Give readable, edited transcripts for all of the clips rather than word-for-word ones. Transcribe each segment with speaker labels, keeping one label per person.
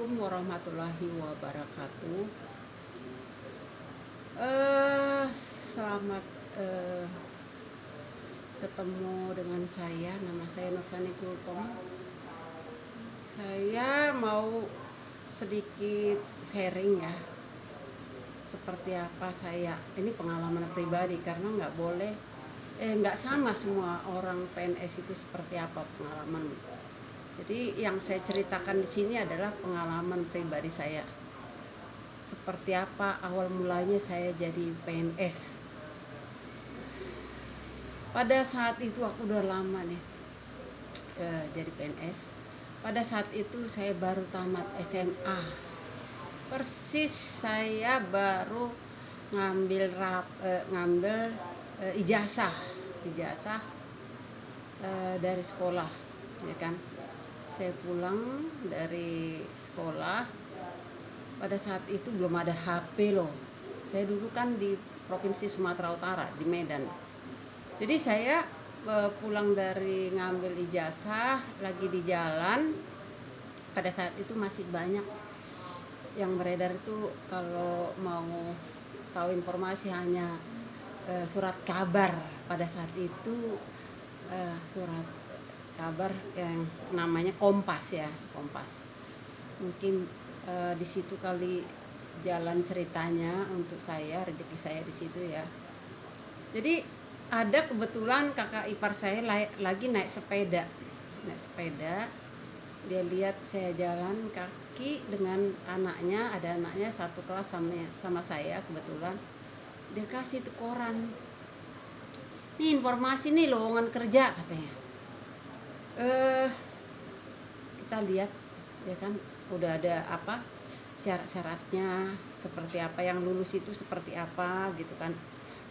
Speaker 1: Assalamualaikum warahmatullahi wabarakatuh. Selamat ketemu dengan saya. Nama saya Norsani Kultom. Saya mau sedikit sharing ya, seperti apa saya. Ini pengalaman pribadi karena nggak sama semua orang PNS itu seperti apa pengalaman. Jadi yang saya ceritakan di sini adalah pengalaman pribadi saya. Seperti apa awal mulanya saya jadi PNS. Pada saat itu aku udah lama nih jadi PNS. Pada saat itu saya baru tamat SMA. Persis saya baru ngambil ijazah dari sekolah, ya kan. Saya pulang dari sekolah, pada saat itu belum ada HP loh. Saya dulu kan di Provinsi Sumatera Utara, di Medan. Jadi saya pulang dari ngambil ijazah, lagi di jalan. Pada saat itu masih banyak yang beredar itu, kalau mau tahu informasi hanya surat kabar. Pada saat itu surat kabar yang namanya Kompas ya, Kompas. Mungkin di situ kali jalan ceritanya untuk saya, rezeki saya di situ ya. Jadi ada kebetulan kakak ipar saya lagi naik sepeda. Dia lihat saya jalan kaki dengan anaknya, ada anaknya satu kelas sama saya kebetulan. Dia kasih tuh koran. Nih informasi nih lowongan kerja katanya. Kita lihat ya kan, udah ada apa syarat-syaratnya, seperti apa yang lulus itu seperti apa gitu kan.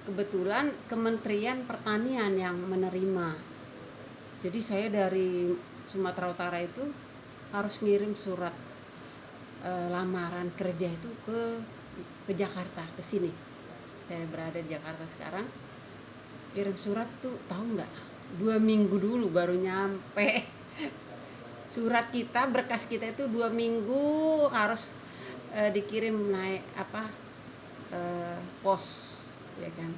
Speaker 1: Kebetulan Kementerian Pertanian yang menerima. Jadi saya dari Sumatera Utara itu harus ngirim surat lamaran kerja itu ke Jakarta, ke sini. Saya berada di Jakarta sekarang. Kirim surat tuh tahu nggak? 2 minggu dulu baru nyampe. Surat kita, berkas kita itu 2 minggu harus dikirim naik pos, ya kan.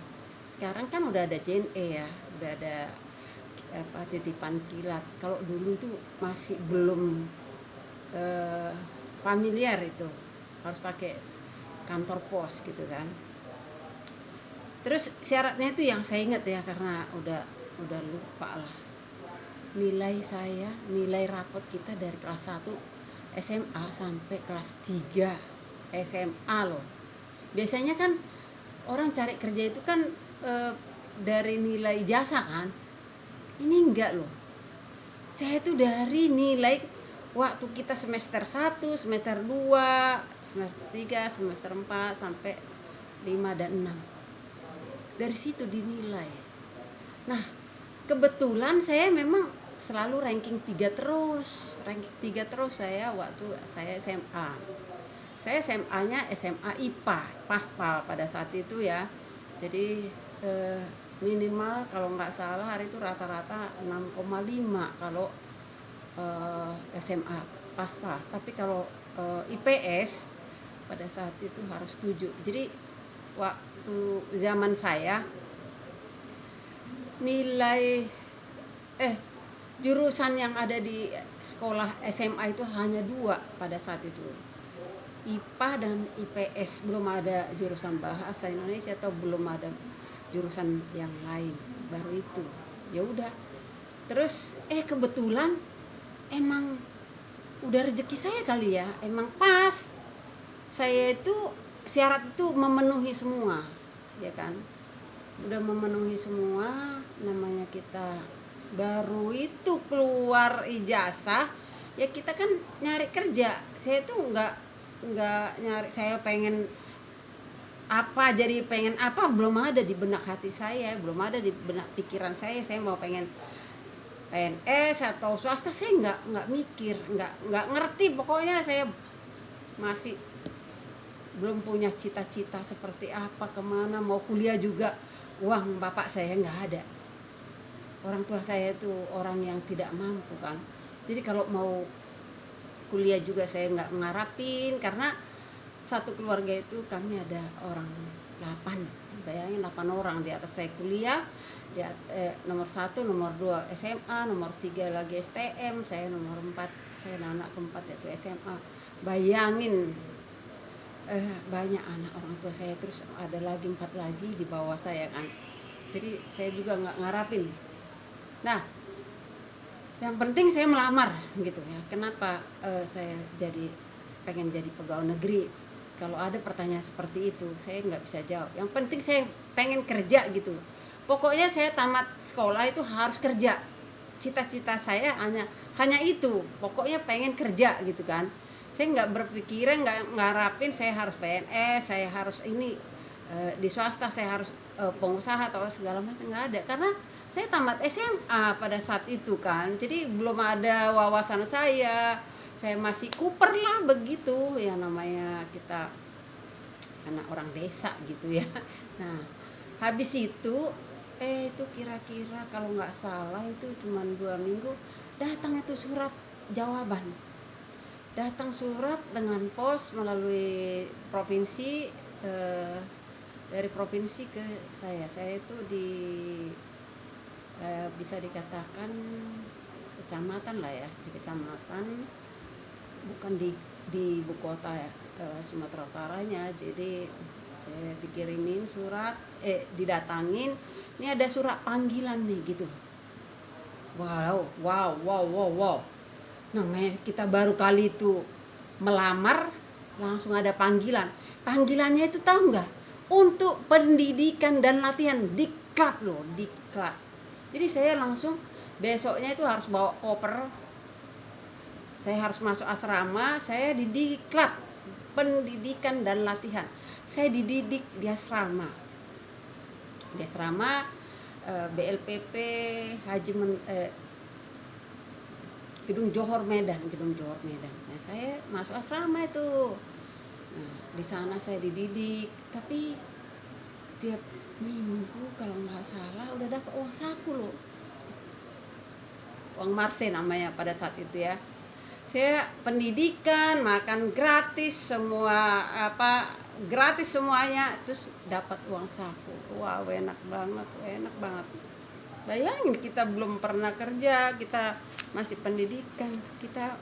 Speaker 1: Sekarang kan udah ada JNE ya, udah ada titipan kilat. Kalau dulu itu masih belum familiar, itu harus pakai kantor pos gitu kan. Terus syaratnya itu yang saya ingat ya, karena udah lupa lah. Nilai rapot kita dari kelas 1 SMA sampai kelas 3 SMA loh. Biasanya kan orang cari kerja itu kan dari nilai ijazah kan. Ini enggak loh. Saya tuh dari nilai waktu kita semester 1, semester 2, semester 3, semester 4 sampai 5 dan 6. Dari situ dinilai. Nah, kebetulan saya memang selalu ranking 3 terus saya waktu saya SMA. Saya SMA-nya SMA IPA, Paspal pada saat itu ya. Jadi minimal kalau nggak salah hari itu rata-rata 6,5 kalau SMA Paspal. Tapi kalau IPS pada saat itu harus 7. Jadi waktu zaman saya nilai jurusan yang ada di sekolah SMA itu hanya 2 pada saat itu, IPA dan IPS. Belum ada jurusan bahasa Indonesia atau belum ada jurusan yang lain, baru itu. Ya udah. Terus kebetulan emang udah rezeki saya kali ya, emang pas saya itu syarat itu memenuhi semua, ya kan. Udah memenuhi semua, namanya kita baru itu keluar ijazah, ya kita kan nyari kerja. Saya tuh nggak nyari saya pengen apa, belum ada di benak hati saya, belum ada di benak pikiran saya mau pengen PNS atau swasta. Saya nggak mikir, nggak ngerti, pokoknya saya masih belum punya cita-cita seperti apa, kemana mau kuliah juga. Uang bapak saya nggak ada, orang tua saya itu orang yang tidak mampu kan. Jadi kalau mau kuliah juga saya nggak ngarapin, karena satu keluarga itu kami ada orang 8, bayangin 8 orang, di atas saya kuliah, nomor 1, nomor 2 SMA, nomor 3 lagi STM, saya nomor 4, saya anak keempat yaitu SMA. Bayangin banyak anak orang tua saya, terus ada lagi 4 lagi di bawah saya kan, jadi saya juga nggak ngarapin. Nah, yang penting saya melamar gitu ya. Kenapa saya pengen jadi pegawai negeri? Kalau ada pertanyaan seperti itu, saya nggak bisa jawab. Yang penting saya pengen kerja gitu. Pokoknya saya tamat sekolah itu harus kerja. Cita-cita saya hanya itu. Pokoknya pengen kerja gitu kan. Saya nggak berpikiran, nggak ngarapin saya harus PNS, saya harus ini di swasta, saya harus pengusaha atau segala macam, nggak ada. Karena saya tamat SMA pada saat itu kan, jadi belum ada wawasan saya masih kuper lah begitu ya, namanya kita anak orang desa gitu ya. Nah, habis itu itu kira-kira kalau nggak salah itu cuma 2 minggu datang itu surat jawaban, datang surat dengan pos melalui provinsi, dari provinsi ke saya itu di bisa dikatakan kecamatan lah ya, di kecamatan, bukan di ibu kota ya, Sumatera Utaranya. Jadi saya dikirimin surat, didatangin, ini ada surat panggilan nih gitu. Wow. Namanya kita baru kali itu melamar langsung ada panggilan. Panggilannya itu tahu nggak? Untuk pendidikan dan latihan, diklat loh, diklat. Jadi saya langsung besoknya itu harus bawa koper, saya harus masuk asrama, saya didiklat pendidikan dan latihan. Saya dididik di asrama. Di asrama BLPP Gedung Johor Medan. Nah, saya masuk asrama itu. Nah, di sana saya dididik, tapi tiap minggu kalau nggak salah udah dapat uang saku loh. Uang marse namanya pada saat itu ya. Saya pendidikan, makan gratis, semua gratis semuanya, terus dapat uang saku. Wow, enak banget. Bayangin, kita belum pernah kerja, kita masih pendidikan. Kita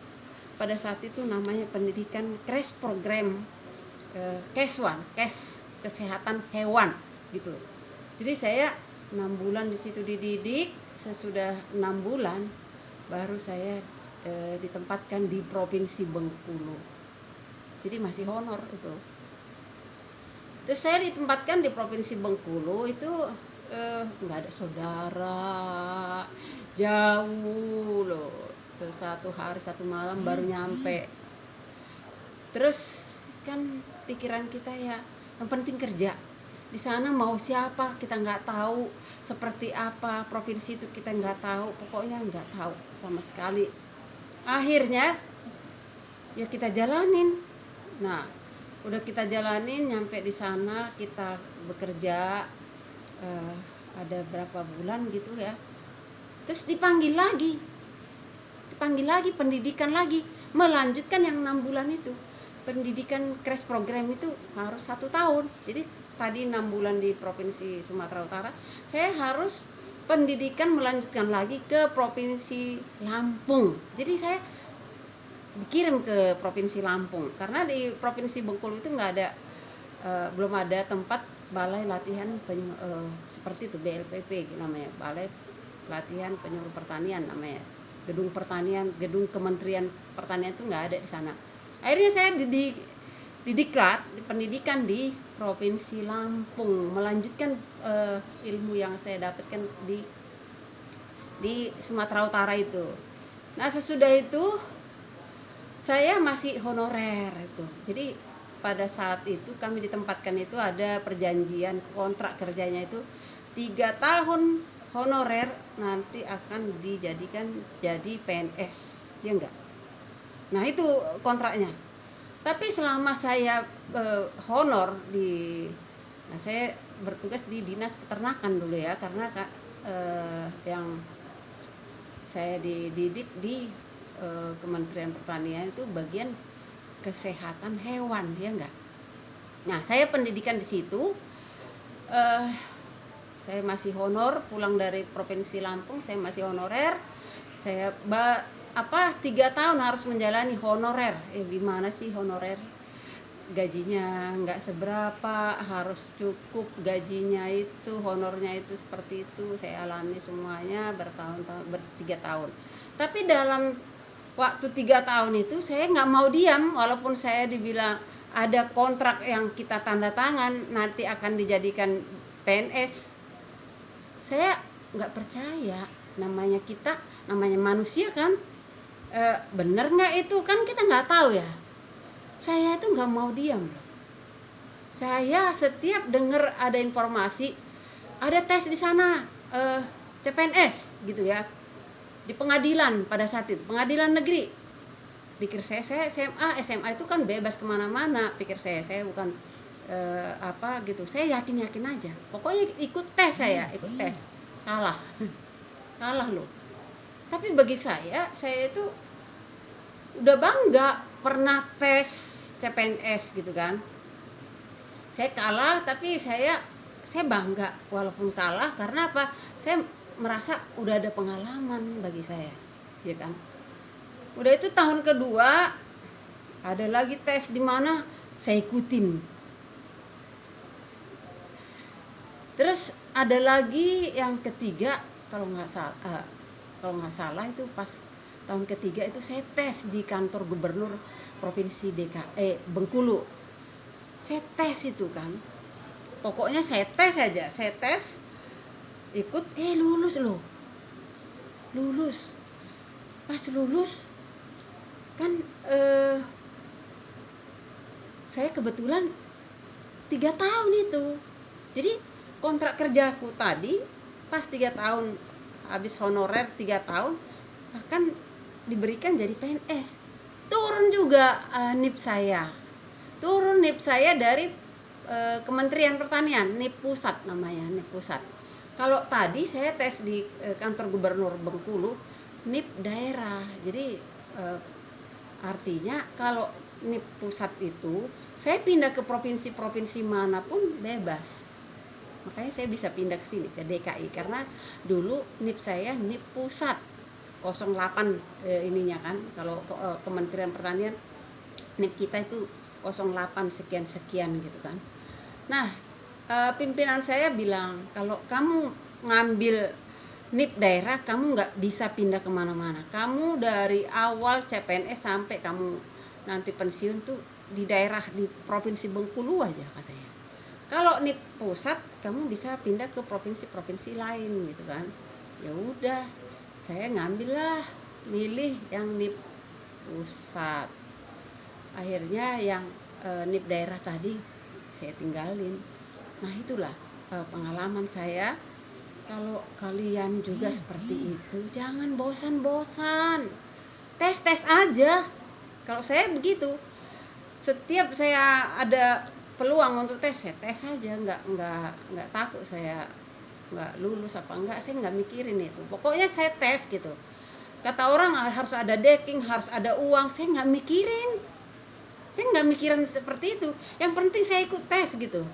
Speaker 1: pada saat itu namanya pendidikan crash program, cash kesehatan hewan gitu. Jadi saya 6 bulan di situ dididik. Sesudah 6 bulan baru saya ditempatkan di Provinsi Bengkulu. Jadi masih honor itu. Terus saya ditempatkan di Provinsi Bengkulu itu nggak ada saudara, jauh loh. Terus 1 hari 1 malam baru nyampe. Terus kan pikiran kita ya, yang penting kerja. Di sana mau siapa kita nggak tahu, seperti apa provinsi itu kita nggak tahu, pokoknya nggak tahu sama sekali. Akhirnya ya kita jalanin. Nah, udah kita jalanin, nyampe di sana kita bekerja ada berapa bulan gitu ya. Terus dipanggil lagi pendidikan lagi, melanjutkan yang 6 bulan itu. Pendidikan crash program itu harus 1 tahun. Jadi tadi 6 bulan di Provinsi Sumatera Utara, saya harus pendidikan melanjutkan lagi ke Provinsi Lampung. Jadi saya dikirim ke Provinsi Lampung, karena di Provinsi Bengkulu itu nggak ada, belum ada tempat balai latihan seperti itu, BLPP namanya, balai latihan penyuluh pertanian namanya, gedung Kementerian Pertanian itu nggak ada di sana. Akhirnya saya didiklat di pendidikan di Provinsi Lampung, melanjutkan ilmu yang saya dapatkan di Sumatera Utara itu. Nah, sesudah itu saya masih honorer itu. Jadi pada saat itu kami ditempatkan itu ada perjanjian kontrak kerjanya itu 3 tahun honorer, nanti akan dijadikan jadi PNS, ya enggak? Nah, itu kontraknya. Tapi selama saya honor saya bertugas di Dinas Peternakan dulu ya, karena yang saya dididik di Kementerian Pertanian itu bagian kesehatan hewan, ya enggak? Nah, saya pendidikan di situ, saya masih honor, pulang dari Provinsi Lampung, saya masih honorer. Saya 3 tahun harus menjalani honorer. Gimana sih honorer? Gajinya nggak seberapa, harus cukup gajinya itu, honornya itu seperti itu. Saya alami semuanya bertahun-tahun, 3 tahun. Tapi dalam waktu 3 tahun itu saya nggak mau diam, walaupun saya dibilang ada kontrak yang kita tanda tangan nanti akan dijadikan PNS. Saya nggak percaya, namanya manusia kan, bener nggak itu kan kita nggak tahu ya. Saya itu nggak mau diam. Saya setiap dengar ada informasi, ada tes di sana, CPNS gitu ya, di pengadilan pada saat itu, pengadilan negeri. Pikir saya SMA itu kan bebas kemana-mana. Pikir saya bukan gitu. Saya yakin aja. Pokoknya ikut tes, ikut tes. Kalah loh. Tapi bagi saya itu udah bangga pernah tes CPNS gitu kan. Saya kalah tapi saya bangga walaupun kalah, karena apa? Saya merasa udah ada pengalaman bagi saya, ya kan. Udah itu tahun kedua ada lagi tes di mana saya ikutin. Terus ada lagi yang ketiga, kalau nggak salah itu pas tahun ketiga itu saya tes di kantor gubernur Provinsi Bengkulu. Saya tes itu kan, pokoknya saya tes aja, ikut, lulus loh. Pas lulus kan saya kebetulan 3 tahun itu. Jadi kontrak kerjaku tadi pas 3 tahun, habis honorer 3 tahun akan diberikan jadi PNS. Turun juga NIP saya. Dari Kementerian Pertanian, NIP Pusat namanya, NIP Pusat. Kalau tadi saya tes di kantor gubernur Bengkulu, NIP daerah. Jadi artinya kalau NIP Pusat itu saya pindah ke provinsi manapun bebas. Makanya saya bisa pindah ke sini, ke DKI, karena dulu NIP saya NIP Pusat 08 ininya kan. Kalau Kementerian Pertanian NIP kita itu 08 sekian gitu kan. Nah, pimpinan saya bilang, kalau kamu ngambil NIP daerah, kamu nggak bisa pindah kemana-mana. Kamu dari awal CPNS sampai kamu nanti pensiun tuh di daerah, di Provinsi Bengkulu aja katanya. Kalau NIP pusat, kamu bisa pindah ke provinsi-provinsi lain gitu kan. Ya udah, saya milih yang NIP pusat. Akhirnya yang NIP daerah tadi saya tinggalin. Nah, itulah pengalaman saya. Kalau kalian juga seperti itu, jangan bosan-bosan. Tes aja. Kalau saya begitu. Setiap saya ada peluang untuk tes, saya tes aja, nggak takut saya nggak lulus apa enggak, saya nggak mikirin itu. Pokoknya saya tes gitu. Kata orang harus ada decking, harus ada uang, saya nggak mikirin. Saya nggak mikirin seperti itu. Yang penting saya ikut tes gitu.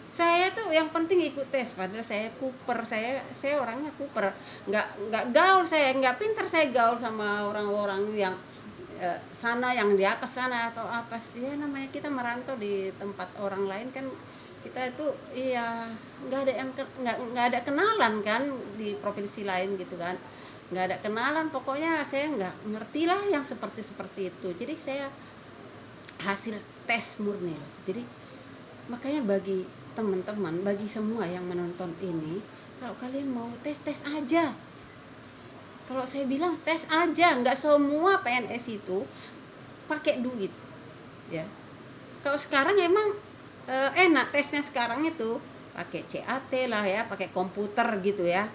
Speaker 1: Saya tuh yang penting ikut tes, padahal saya kuper, saya orangnya kuper, nggak gaul, saya nggak pintar saya gaul sama orang-orang yang sana, yang di atas sana atau apa. Ya namanya kita merantau di tempat orang lain kan, kita itu nggak ada kenalan kan di provinsi lain gitu kan, nggak ada kenalan. Pokoknya saya nggak ngerti lah yang seperti itu. Jadi saya hasil tes murni loh. Jadi makanya bagi teman-teman, bagi semua yang menonton ini, kalau kalian mau tes aja. Kalau saya bilang tes aja, nggak semua PNS itu pakai duit, ya. Kalau sekarang emang enak tesnya sekarang itu pakai CAT lah ya, pakai komputer gitu ya.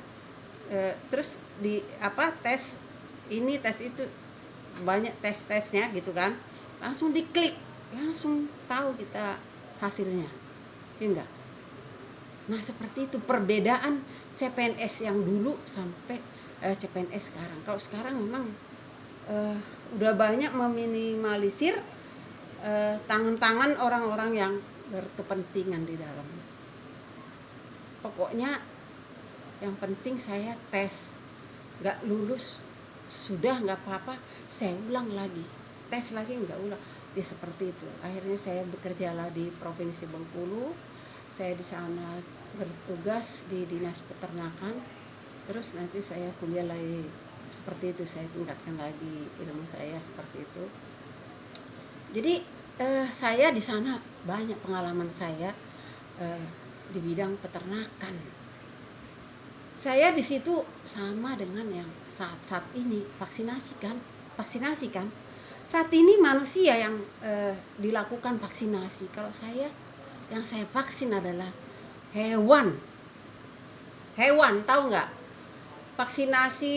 Speaker 1: Terus tes ini tes itu, banyak tesnya gitu kan, langsung diklik, langsung tahu kita hasilnya, ya enggak. Nah, seperti itu perbedaan CPNS yang dulu sampai CPNS sekarang. Kalau sekarang memang uh, udah banyak meminimalisir tangan-tangan orang-orang yang berkepentingan di dalam. Pokoknya yang penting saya tes, nggak lulus sudah nggak apa-apa, saya ulang lagi, tes lagi nggak ulang. Ya seperti itu. Akhirnya saya bekerjalah di Provinsi Bengkulu. Saya di sana bertugas di Dinas Peternakan. Terus nanti saya kuliah lagi seperti itu, saya tingkatkan lagi ilmu saya seperti itu. Jadi saya di sana banyak pengalaman saya di bidang peternakan. Saya di situ sama dengan yang saat ini vaksinasi kan. Saat ini manusia yang dilakukan vaksinasi. Kalau yang saya vaksin adalah hewan. Tahu nggak? Vaksinasi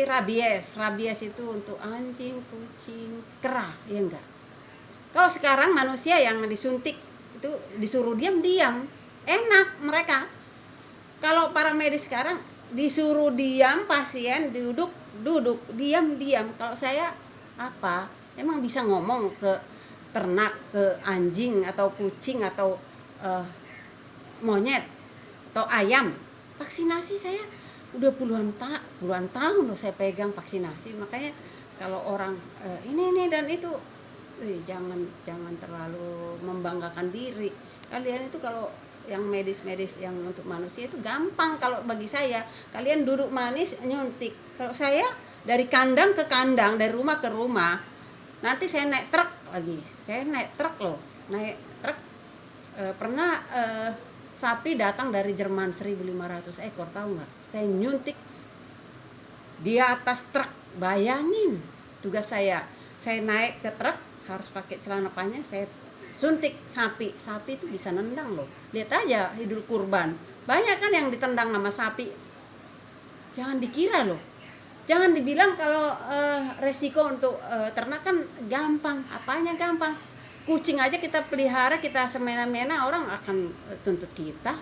Speaker 1: rabies itu untuk anjing, kucing, kera, ya enggak? Kalau sekarang manusia yang disuntik itu disuruh diam, enak mereka. Kalau para medis sekarang disuruh diam, pasien duduk, diam. Kalau saya apa? Emang bisa ngomong ke ternak, ke anjing atau kucing atau monyet atau ayam. Vaksinasi saya udah puluhan tahun loh saya pegang vaksinasi. Makanya kalau orang ini dan itu, jangan terlalu membanggakan diri. Kalian itu kalau yang medis yang untuk manusia itu gampang. Kalau bagi saya, kalian duduk manis nyuntik. Kalau saya dari kandang ke kandang, dari rumah ke rumah. Nanti saya naik truk lagi. Saya naik truk loh. Pernah sapi datang dari Jerman 1.500 ekor, tahu nggak? Saya nyuntik di atas truk. Bayangin tugas saya naik ke truk harus pakai celana panjang, saya suntik sapi itu bisa nendang loh. Lihat aja Idul Kurban, banyak kan yang ditendang sama sapi. Jangan dikira loh, jangan dibilang kalau resiko untuk ternak kan gampang. Apanya gampang? Kucing aja kita pelihara, kita semena-mena, orang akan tuntut kita,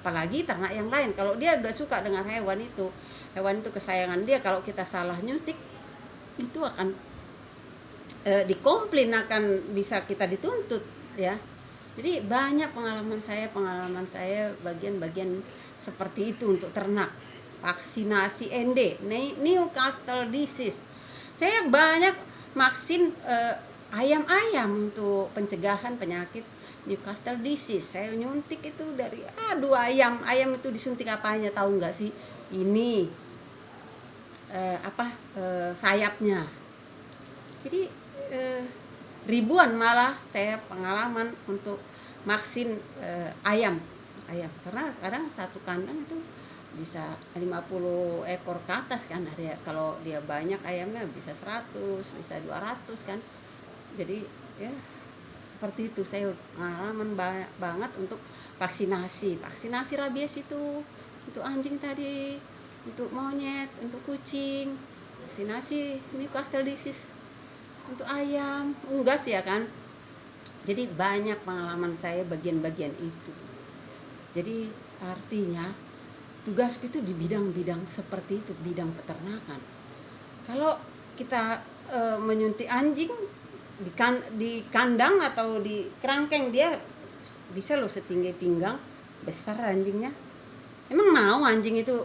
Speaker 1: apalagi ternak yang lain. Kalau dia udah suka dengan hewan itu kesayangan dia, kalau kita salah nyuntik itu akan dikomplain, akan bisa kita dituntut ya. Jadi banyak pengalaman saya bagian-bagian seperti itu untuk ternak. Vaksinasi ND, Newcastle disease. Saya banyak vaksin ayam-ayam untuk pencegahan penyakit Newcastle disease. Saya nyuntik itu dari ayam itu disuntik apanya, tahu nggak sih? Ini sayapnya. Jadi ribuan malah saya pengalaman untuk vaksin ayam, karena kadang satu kandang itu bisa 50 ekor ke atas kan. Kalau dia banyak ayamnya bisa 100, bisa 200 kan. Jadi ya seperti itu. Saya pengalaman banyak banget untuk vaksinasi rabies itu untuk anjing tadi, untuk monyet, untuk kucing, vaksinasi Newcastle disease untuk ayam, unggas ya kan. Jadi banyak pengalaman saya bagian-bagian itu. Jadi artinya tugasku itu di bidang-bidang seperti itu, bidang peternakan. Kalau kita menyuntik anjing di kandang atau di kerangkeng, dia bisa loh setinggi pinggang, besar anjingnya. Emang mau anjing itu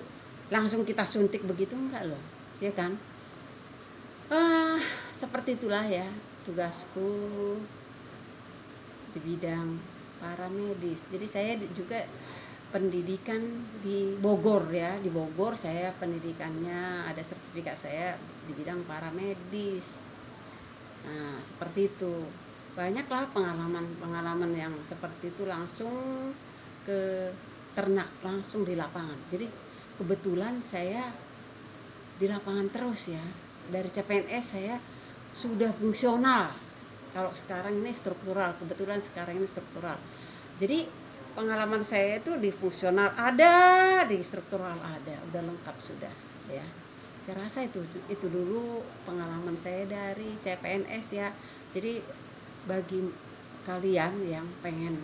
Speaker 1: langsung kita suntik begitu? Enggak loh, ya kan? Seperti itulah ya tugasku di bidang paramedis. Jadi saya juga pendidikan di Bogor ya. Di Bogor saya pendidikannya ada sertifikat saya di bidang paramedis. Nah, seperti itu. Banyaklah pengalaman yang seperti itu langsung ke ternak, langsung di lapangan. Jadi kebetulan saya di lapangan terus ya. Dari CPNS saya sudah fungsional. Kalau sekarang ini struktural, kebetulan sekarang ini struktural. Jadi pengalaman saya itu di fungsional ada, di struktural ada, udah lengkap sudah ya. Saya rasa itu dulu pengalaman saya dari CPNS ya. Jadi bagi kalian yang pengen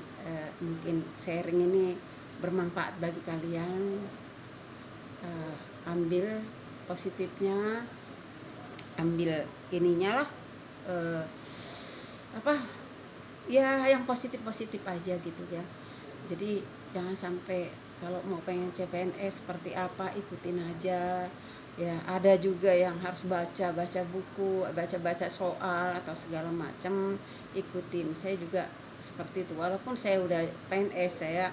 Speaker 1: mungkin sharing ini bermanfaat bagi kalian, ambil positifnya, ambil ininya lah, apa ya, yang positif-positif aja gitu ya. Jadi jangan sampai kalau mau pengen CPNS seperti apa ikutin aja ya. Ada juga yang harus baca buku, baca soal atau segala macam, ikutin. Saya juga seperti itu, walaupun saya udah PNS, saya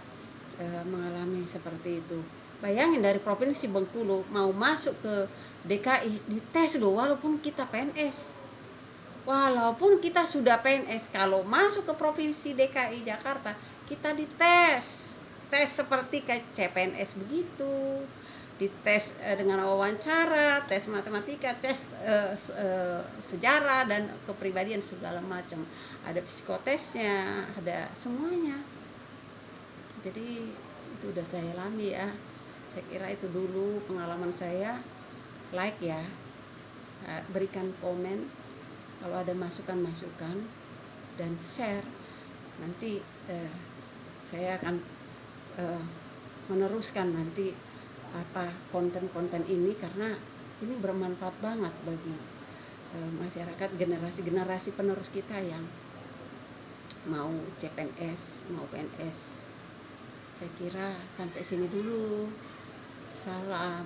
Speaker 1: mengalami seperti itu. Bayangin dari provinsi Bengkulu mau masuk ke DKI dites loh, walaupun kita PNS. Walaupun kita sudah PNS, kalau masuk ke provinsi DKI Jakarta, kita dites. Tes seperti kayak CPNS begitu. Dites dengan wawancara, tes matematika, tes sejarah dan kepribadian segala macam. Ada psikotesnya, ada semuanya. Jadi itu udah saya alami ya. Saya kira itu dulu pengalaman saya. Like ya, berikan komen kalau ada masukan-masukan, dan share. Nanti saya akan meneruskan nanti apa konten-konten ini, karena ini bermanfaat banget bagi masyarakat, generasi penerus kita yang mau CPNS, mau PNS. Saya kira sampai sini dulu. Salam.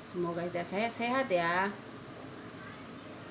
Speaker 1: Semoga saya sehat ya.